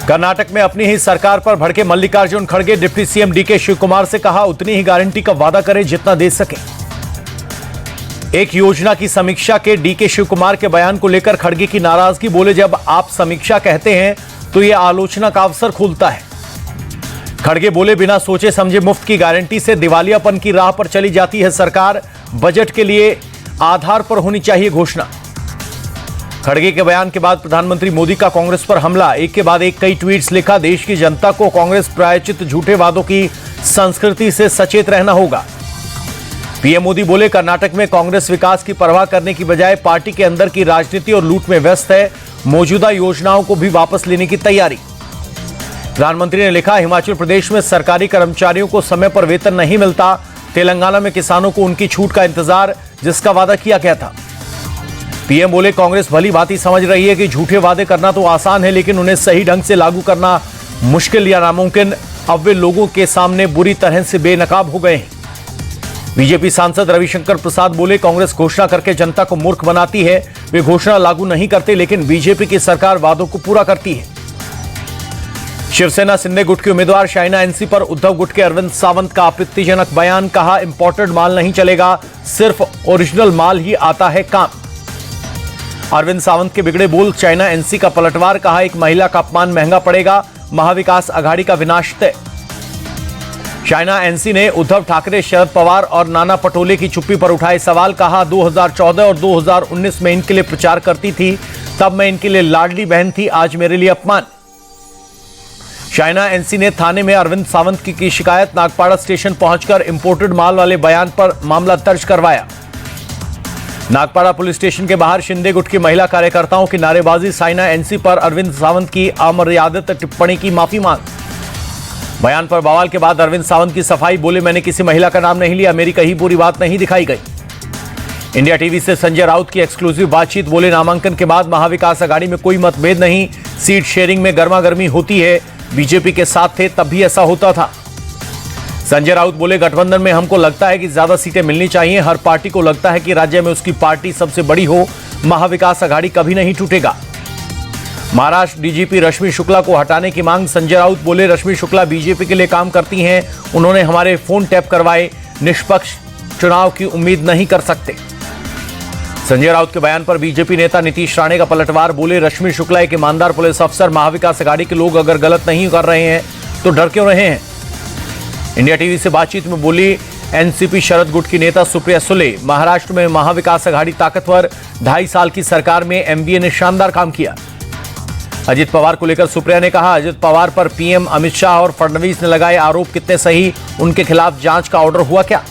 कर्नाटक में अपनी ही सरकार पर भड़के मल्लिकार्जुन खड़गे। डिप्टी सीएम डीके शिवकुमार से कहा उतनी ही गारंटी का वादा करें जितना दे सके। एक योजना की समीक्षा के डीके शिवकुमार के बयान को लेकर खड़गे की नाराजगी। बोले जब आप समीक्षा कहते हैं तो यह आलोचना का अवसर खोलता है। खड़गे बोले बिना सोचे समझे मुफ्त की गारंटी से दिवालियापन की राह पर चली जाती है सरकार। बजट के लिए आधार पर होनी चाहिए घोषणा। खड़गे के बयान के बाद प्रधानमंत्री मोदी का कांग्रेस पर हमला। एक के बाद एक कई ट्वीट्स लिखा। देश की जनता को कांग्रेस प्रायश्चित झूठे वादों की संस्कृति से सचेत रहना होगा। पीएम मोदी बोले कर्नाटक में कांग्रेस विकास की परवाह करने की बजाय पार्टी के अंदर की राजनीति और लूट में व्यस्त है। मौजूदा योजनाओं को भी वापस लेने की तैयारी। प्रधानमंत्री ने लिखा हिमाचल प्रदेश में सरकारी कर्मचारियों को समय पर वेतन नहीं मिलता। तेलंगाना में किसानों को उनकी छूट का इंतजार जिसका वादा किया गया था। पीएम बोले कांग्रेस भली भांति समझ रही है कि झूठे वादे करना तो आसान है लेकिन उन्हें सही ढंग से लागू करना मुश्किल या नामुमकिन। अब वे लोगों के सामने बुरी तरह से बेनकाब हो गए हैं। बीजेपी सांसद रविशंकर प्रसाद बोले कांग्रेस घोषणा करके जनता को मूर्ख बनाती है। वे घोषणा लागू नहीं करते लेकिन बीजेपी की सरकार वादों को पूरा करती है। शिवसेना शिंदे गुट के उम्मीदवार शाइना एनसी पर उद्धव गुट के अरविंद सावंत का आपत्तिजनक बयान। कहा इंपोर्टेड माल नहीं चलेगा, सिर्फ ओरिजिनल माल ही आता है काम। अरविंद सावंत के बिगड़े बोल चाइना एनसी का पलटवार। कहा एक महिला का अपमान महंगा पड़ेगा, महाविकास अघाड़ी का विनाश तय। चाइना एनसी ने उद्धव ठाकरे, शरद पवार और नाना पटोले की चुप्पी पर उठाए सवाल। कहा 2014 और 2019 में इनके लिए प्रचार करती थी, तब मैं इनके लिए लाडली बहन थी, आज मेरे लिए अपमान। चाइना एनसी ने थाने में अरविंद सावंत की शिकायत। नागपाड़ा स्टेशन पहुंचकर इंपोर्टेड माल वाले बयान पर मामला दर्ज करवाया। नागपाड़ा पुलिस स्टेशन के बाहर शिंदे गुट की महिला कार्यकर्ताओं की नारेबाजी। साइना एनसी पर अरविंद सावंत की अमर्यादित टिप्पणी की माफी मांग। बयान पर बवाल के बाद अरविंद सावंत की सफाई। बोले मैंने किसी महिला का नाम नहीं लिया, मेरी कहीं बुरी बात नहीं दिखाई गई। इंडिया टीवी से संजय राउत की एक्सक्लूसिव बातचीत। बोले नामांकन के बाद महाविकास अघाड़ी में कोई मतभेद नहीं, सीट शेयरिंग में गर्मागर्मी होती है। बीजेपी के साथ थे तब भी ऐसा होता था। संजय राउत बोले गठबंधन में हमको लगता है कि ज्यादा सीटें मिलनी चाहिए। हर पार्टी को लगता है कि राज्य में उसकी पार्टी सबसे बड़ी हो। महाविकास अघाड़ी कभी नहीं टूटेगा। महाराष्ट्र डीजीपी रश्मि शुक्ला को हटाने की मांग। संजय राउत बोले रश्मि शुक्ला बीजेपी के लिए काम करती हैं, उन्होंने हमारे फोन टैप करवाए, निष्पक्ष चुनाव की उम्मीद नहीं कर सकते। संजय राउत के बयान पर बीजेपी नेता नीतीश राणे का पलटवार। बोले रश्मि शुक्ला एक ईमानदार पुलिस अफसर, महाविकास अघाड़ी के लोग अगर गलत नहीं कर रहे हैं तो डर क्यों रहे हैं। इंडिया टीवी से बातचीत में बोली एनसीपी शरद गुट की नेता सुप्रिया सुले। महाराष्ट्र में महाविकास अघाड़ी ताकतवर, 2.5 साल की सरकार में एमवीए ने शानदार काम किया। अजित पवार को लेकर सुप्रिया ने कहा अजित पवार पर पीएम अमित शाह और फडणवीस ने लगाए आरोप कितने सही, उनके खिलाफ जांच का ऑर्डर हुआ क्या।